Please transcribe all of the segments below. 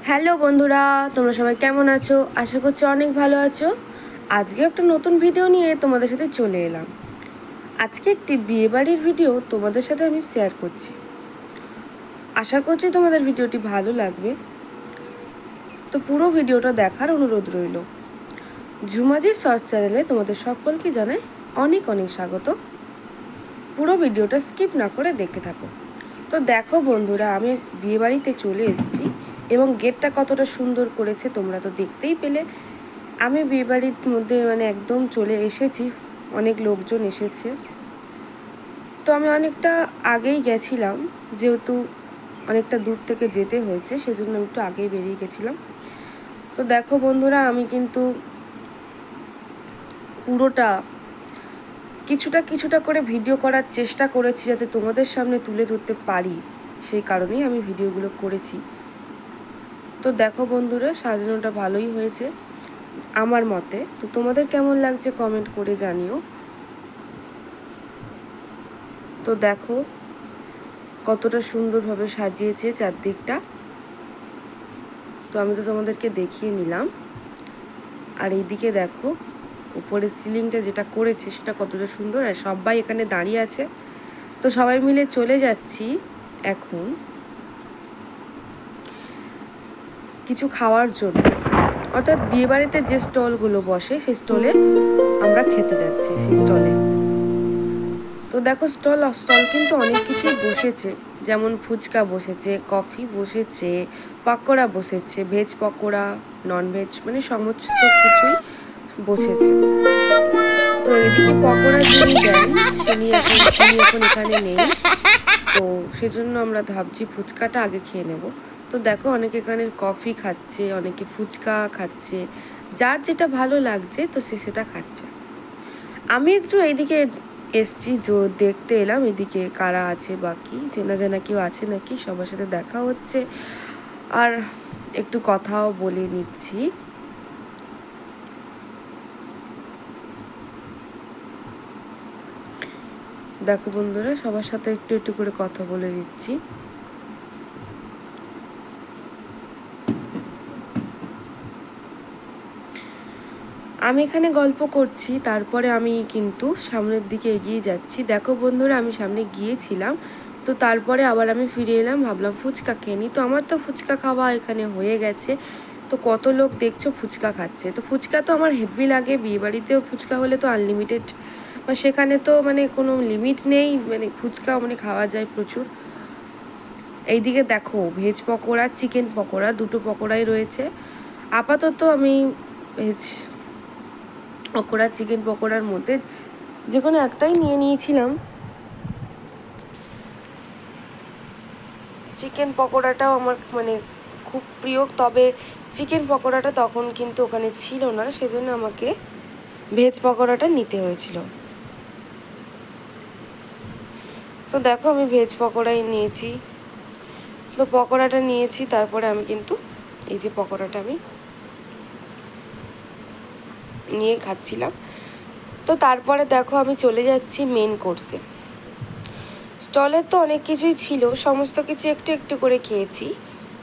Hello বন্ধুরা, তোমরা সবাই কেমন আছো? আশা করছি অনেক ভালো আছো। আজকে একটা নতুন ভিডিও নিয়ে তোমাদের সাথে চলে এলাম। আজকে একটি বিয়েবাড়ির ভিডিও তোমাদের সাথে আমি শেয়ার করছি। আশা করছি তোমাদের ভিডিওটি ভালো লাগবে, তো পুরো ভিডিওটা দেখার অনুরোধ রইল। ঝুমাজি শর্ট চ্যানেলে তোমাদের সকলকে জানাই অনেক অনেক স্বাগত। পুরো ভিডিওটা স্কিপ না করে দেখতে থাকো। তো দেখো বন্ধুরা, আমি বিয়েবাড়িতে চলে এসেছি এবং গেটটা কতটা সুন্দর করেছে তোমরা তো দেখতেই পেলে। আমি বিয়েবাড়ির মধ্যে একদম চলে এসেছি, অনেক লোকজন এসেছে। তো আমি অনেকটা আগেই গেছিলাম, যেহেতু অনেকটা দূর থেকে যেতে হয়েছে, সেজন্য আমি একটু আগেই বেরিয়ে গেছিলাম। তো দেখো বন্ধুরা, আমি কিন্তু পুরোটা কিছুটা করে ভিডিও করার চেষ্টা করেছি, যাতে তোমাদের সামনে তুলে ধরতে পারি, সেই কারণেই আমি ভিডিওগুলো করেছি। তো দেখো বন্ধুরা, সাজানোটা ভালোই হয়েছে আমার মতে। তো তোমাদের কেমন লাগছে কমেন্ট করে জানিও। তো দেখো কতটা সুন্দরভাবে সাজিয়েছে চারদিকটা। তো আমি তো তোমাদেরকে দেখিয়ে নিলাম। আর এইদিকে দেখো উপরের সিলিংটা যেটা করেছে সেটা কতটা সুন্দর, আর সবাই এখানে দাঁড়িয়ে আছে। তো সবাই মিলে চলে যাচ্ছি এখন কিছু খাওয়ার জন্য, অর্থাৎ বিয়েবাড়িতে যে স্টলগুলো বসে সেই স্টলে আমরা খেতে যাচ্ছি, সেই স্টলে। তো দেখো স্টল কিন্তু অনেক কিছুই বসেছে, যেমন ফুচকা বসেছে, কফি বসেছে, পকোড়া বসেছে, ভেজ পকোড়া, নন ভেজ, সমস্ত কিছুই বসেছে। তো এদিকে পকোড়া যিনি দেন তিনি এখন এখানে নেই, তো সেজন্য আমরা ভাবছি ফুচকাটা আগে খেয়ে নেব। তো দেখো অনেকে এখানে কফি খাচ্ছে, অনেকে ফুচকা খাচ্ছে, যার যেটা ভালো লাগছে তো সে সেটা খাচ্ছে। আমি একটু এইদিকে এসছি, দেখতে এলাম এদিকে কারা আছে, বাকি চেনা জানা কেউ আছে নাকি, সবার সাথে দেখা হচ্ছে আর একটু কথাও বলে নিচ্ছি। দেখো বন্ধুরা, সবার সাথে একটু একটু করে কথা বলে দিচ্ছি। আমি এখানে গল্প করছি, তারপরে আমি কিন্তু সামনের দিকে এগিয়ে যাচ্ছি। দেখো বন্ধুরা, আমি সামনে গিয়েছিলাম, তো তারপরে আবার আমি ফিরে এলাম, ভাবলাম ফুচকা খেয়ে নিই। তো আমার তো ফুচকা খাওয়া এখানে হয়ে গেছে। তো কত লোক দেখছো ফুচকা খাচ্ছে, তো ফুচকা তো আমার হেভি লাগে। বিয়েবাড়িতেও ফুচকা হলে তো আনলিমিটেড, সেখানে তো কোনো লিমিট নেই, ফুচকা খাওয়া যায় প্রচুর। এইদিকে দেখো ভেজ পকোড়া, চিকেন পকোড়া, দুটো পকোড়াই রয়েছে। আপাতত আমি ভেজ পকোড়া, চিকেন পকোড়ার মধ্যে যে কোনো একটাই নিয়ে নিয়েছিলাম। চিকেন পকোড়াটাও আমার খুব প্রিয়, তবে চিকেন পকোড়াটা তখন কিন্তু ওখানে ছিল না, সেজন্য আমাকে ভেজ পকোড়াটা নিতে হয়েছিল। তো দেখো আমি ভেজ পকোড়াই নিয়েছি। তো পকোড়াটা নিয়েছি, তারপরে আমি কিন্তু এই যে পকোড়াটা আমি নিয়ে খাচ্ছিলাম। তো তারপরে দেখো আমি চলে যাচ্ছি মেন কোর্সে। স্টলের তো অনেক কিছুই ছিল, সমস্ত কিছু একটু একটু করে খেয়েছি।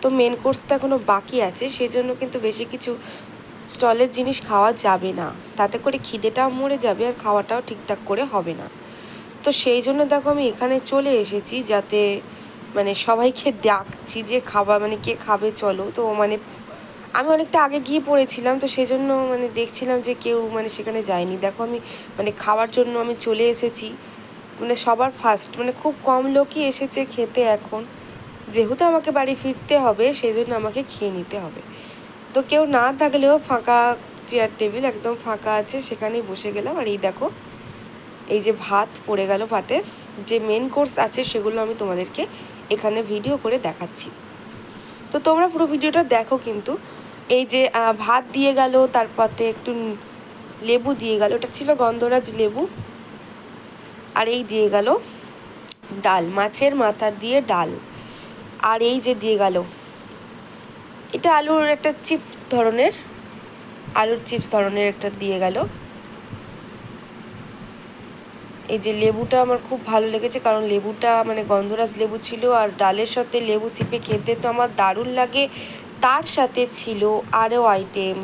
তো মেন কোর্সটা এখনও বাকি আছে, সেজন্য কিন্তু বেশি কিছু স্টলের জিনিস খাওয়া যাবে না, তাতে করে খিদেটাও মরে যাবে আর খাওয়াটাও ঠিকঠাক করে হবে না। তো সেই জন্য দেখো আমি এখানে চলে এসেছি, যাতে সবাইকে ডাকছি যে কে খাবে চলো। তো আমি অনেকটা আগে গিয়ে পড়েছিলাম, তো সেই জন্য দেখছিলাম যে কেউ সেখানে যায়নি। দেখো আমি খাওয়ার জন্য আমি চলে এসেছি, সবার ফার্স্ট, খুব কম লোকই এসেছে খেতে এখন, যেহেতু আমাকে বাড়ি ফিরতে হবে সেই জন্য আমাকে খেয়ে নিতে হবে। তো কেউ না থাকলেও ফাঁকা চেয়ার টেবিল একদম ফাঁকা আছে, সেখানেই বসে গেলাম। আর এই দেখো এই যে ভাত পড়ে গেল, ভাতের যে মেন কোর্স আছে সেগুলো আমি তোমাদেরকে এখানে ভিডিও করে দেখাচ্ছি। তো তোমরা পুরো ভিডিওটা দেখো। কিন্তু এই যে ভাত দিয়ে গেল, তারপরে একটু লেবু দিয়ে গেল, ওটা ছিল গন্ধরাজ লেবু। আর এই দিয়ে গেল ডাল, মাছের মাথা দিয়ে ডাল। আর এই যে দিয়ে গেল এটা আলুর একটা চিপস ধরনের, আলুর চিপস ধরনের একটা দিয়ে গেল। এই যে লেবুটা আমার খুব ভালো লেগেছে, কারণ লেবুটা গন্ধরাজ লেবু ছিল, আর ডালের সাথে লেবু চিপে খেতে তো আমার দারুণ লাগে। তার সাথে ছিল আরও আইটেম,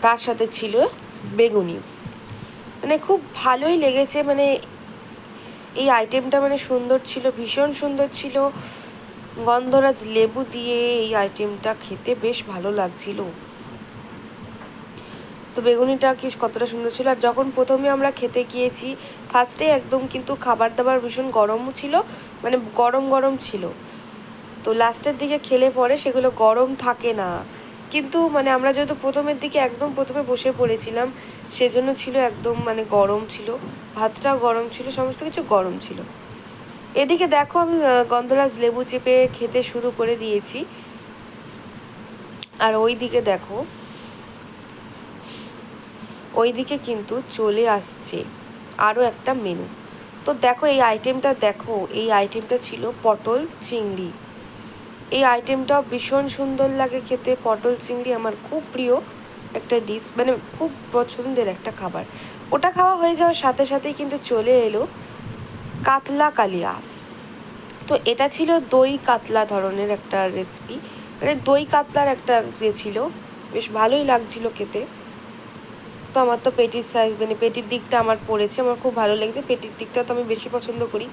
তার সাথে ছিল বেগুনি। মানে খুব ভালোই লেগেছে, মানে এই আইটেমটা মানে সুন্দর ছিল, ভীষণ সুন্দর ছিল। গন্ধরাজ লেবু দিয়ে এই আইটেমটা খেতে বেশ ভালো লাগছিল। তো বেগুনিটা কি কতটা সুন্দর ছিল। আর যখন প্রথমে আমরা খেতে গিয়েছি ফার্স্টে একদম কিন্তু খাবার দাবার ভীষণ গরমও ছিল, মানে গরম গরম ছিল। তো লাস্টের দিকে খেলে পরে সেগুলো গরম থাকে না, কিন্তু মানে আমরা যেহেতু প্রথমের দিকে একদম প্রথমে বসে পড়েছিলাম সেজন্য ছিল একদম মানে গরম ছিল, ভাতটাও গরম ছিল, সমস্ত কিছু গরম ছিল। এদিকে দেখো আমি গন্ধরাজ লেবু চেপে খেতে শুরু করে দিয়েছি। আর ওই দিকে দেখো, ওইদিকে কিন্তু চলে আসছে আরও একটা মেনু। তো দেখো এই আইটেমটা, দেখো এই আইটেমটা ছিল পটল চিংড়ি। এই আইটেমটাও ভীষণ সুন্দর লাগে খেতে। পটল চিংড়ি আমার খুব প্রিয় একটা ডিশ, মানে খুব পছন্দের একটা খাবার। ওটা খাওয়া হয়ে যাওয়ার সাথে সাথেই কিন্তু চলে এলো কাতলা কালিয়া। তো এটা ছিল দই কাতলা ধরনের একটা রেসিপি, মানে দই কাতলার একটা ছিল, বেশ ভালোই লাগছিল খেতে। তো আমার তো পেটির সাইজ, মানে পেটির দিকটা আমার পড়েছে, আমার খুব ভালো লেগেছে। পেটির দিকটা তো আমি বেশি পছন্দ করি,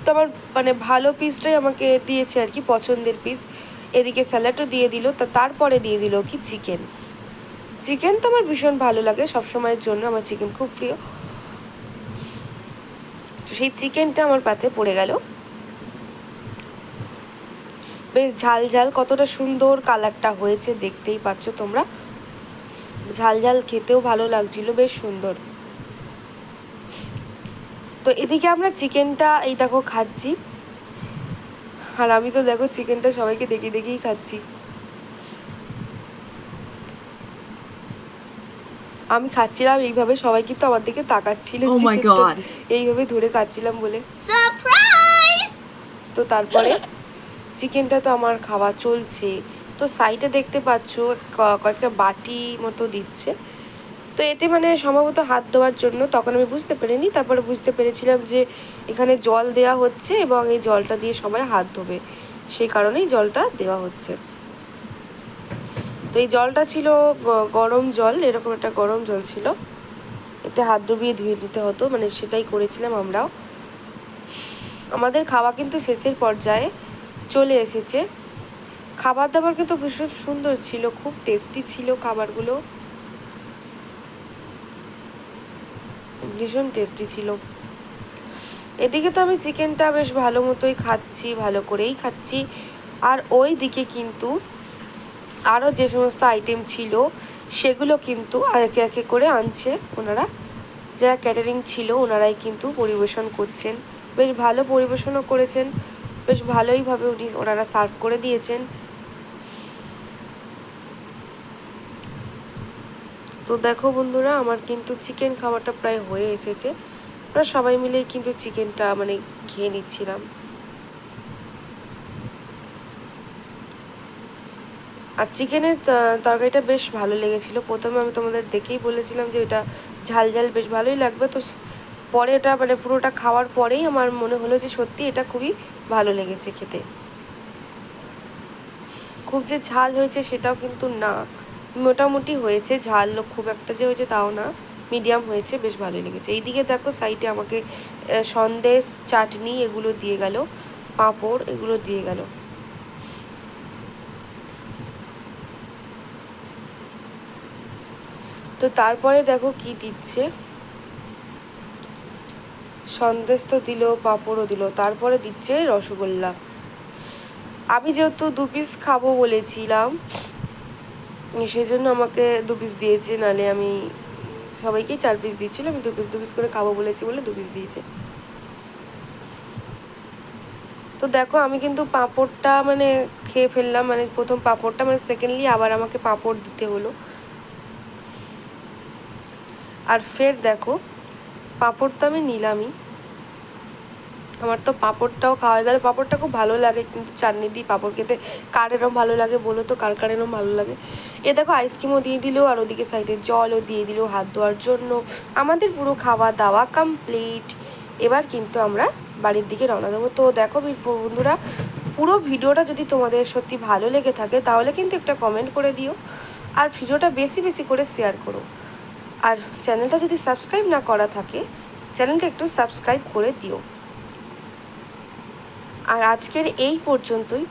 তো আমার মানে ভালো পিসটাই আমাকে দিয়েছে আর কি, পছন্দের পিস। এদিকে স্যালাডও দিয়ে দিল, তারপরে দিয়ে দিল কি চিকেন। চিকেন তো আমার ভীষণ ভালো লাগে সবসময়ের জন্য, আমার চিকেন খুব প্রিয়। তো সেই চিকেনটা আমার পাতে পড়ে গেল, বেশ ঝাল ঝাল, কতটা সুন্দর কালারটা হয়েছে দেখতেই পাচ্ছ তোমরা। ঝাল ঝাল খেতেও ভালো লাগছিল, বেশ সুন্দর। তো এদিকে আমরা চিকেনটা এই দেখো খাচ্ছি, আর আমি তো দেখো চিকেনটা সবাইকে দেখিয়ে দেখেই খাচ্ছি। আমি খাচ্ছিলাম এইভাবে, সবাই কিন্তু আমার দিকে তাকাচ্ছিল, এইভাবে ধরে খাচ্ছিলাম বলে। তো তারপরে চিকেনটা তো আমার খাওয়া চলছে। তো সাইডে দেখতে পাচ্ছ কয়েকটা বাটি মতো দিচ্ছে, তো এতে মানে সম্ভবত হাত ধোয়ার জন্য। তখন আমি বুঝতে পারিনি, তারপরে বুঝতে পেরেছিলাম যে এখানে জল দেওয়া হচ্ছে এবং এই জলটা দিয়ে সবাই হাত ধোবে, সেই কারণেই জলটা দেওয়া হচ্ছে। তো এই জলটা ছিল গরম জল, এরকম একটা গরম জল ছিল, এতে হাত ধুয়ে দিতে হতো, মানে সেটাই করেছিলাম আমরাও। আমাদের খাওয়া কিন্তু শেষের পর্যায়ে চলে এসেছে। খাবার দাবার কিন্তু ভীষণ সুন্দর ছিল, খুব টেস্টি ছিল খাবারগুলো, ভীষণ টেস্টি ছিল। এদিকে তো আমি চিকেনটা বেশ ভালো মতোই খাচ্ছি, ভালো করেই খাচ্ছি। আর ওই দিকে কিন্তু আরও যে সমস্ত আইটেম ছিল সেগুলো কিন্তু একে একে করে আনছে ওনারা, যারা ক্যাটারিং ছিল ওনারাই কিন্তু পরিবেশন করছেন। বেশ ভালো পরিবেশনও করেছেন, বেশ ভালোইভাবে ওনারা সার্ভ করে দিয়েছেন। তো দেখো বন্ধুরা, আমার কিন্তু চিকেন খাওয়াটা প্রায় হয়ে এসেছে। আমরা সবাই মিলেই কিন্তু চিকেনটা মানে খেয়ে নিচ্ছিলাম। আর চিকেনের তরকারিটা বেশ ভালো লেগেছিলো। প্রথমে আমি তোমাদের দেখেই বলেছিলাম যে এটা ঝাল ঝাল বেশ ভালোই লাগবে, তো পরে এটা মানে পুরোটা খাওয়ার পরেই আমার মনে হলো যে সত্যি এটা খুবই ভালো লেগেছে খেতে। খুব যে ঝাল হয়েছে সেটাও কিন্তু না, মোটামুটি হয়েছে, ঝাল খুব একটা যে হয়েছে তাও না, মিডিয়াম হয়েছে, বেশ ভালোই লেগেছে। এইদিকে দেখো সাইডে আমাকে সন্দেশ, চাটনি এগুলো দিয়ে গেল, পাঁপড় এগুলো দিয়ে গেল। তো তারপরে দেখো কি দিচ্ছে, সন্দেশ তো দিল, পাঁপড়ও দিল, তারপরে দিচ্ছে রসগোল্লা। আমি যেহেতু 2 পিস খাবো বলেছিলাম সেজন্য আমাকে 2 পিস দিয়েছে, নালে আমি সবাইকেই 4 পিস দিচ্ছিল, আমি 2 পিস করে খাবো বলেছি বলে 2 পিস দিয়েছে। তো দেখো আমি কিন্তু পাঁপড়টা মানে খেয়ে ফেললাম, মানে প্রথম পাঁপড়টা, মানে সেকেন্ডলি আবার আমাকে পাঁপড় দিতে হলো। আর ফের দেখো পাঁপড় তো আমি নিলামই, আমার তো পাঁপড়টাও খাওয়া গেল। পাঁপড়টা খুব ভালো লাগে, কিন্তু চাটনি দিয়ে পাঁপড় খেতে কার এরম ভালো লাগে বলো তো, কার এরম ভালো লাগে। এ দেখো আইসক্রিমও দিয়ে দিল, আর ওদিকে সাইডে জলও দিয়ে দিল হাত ধোয়ার জন্য। আমাদের পুরো খাওয়া দাওয়া কমপ্লিট। এবার কিন্তু আমরা বাড়ির দিকে রওনা দেবো। তো দেখো বন্ধুরা, পুরো ভিডিওটা যদি তোমাদের সত্যি ভালো লেগে থাকে তাহলে কিন্তু একটা কমেন্ট করে দিও, আর ভিডিওটা বেশি বেশি করে শেয়ার করো। আর চ্যানেলটা যদি সাবস্ক্রাইব না করা থাকে চ্যানেলটা একটু সাবস্ক্রাইব করে দিও। আর আজকের এই পর্যন্তই।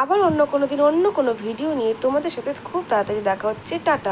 আবার অন্য কোনো দিন অন্য কোনো ভিডিও নিয়ে তোমাদের সাথে খুব তাড়াতাড়ি দেখা হচ্ছে। টাটা।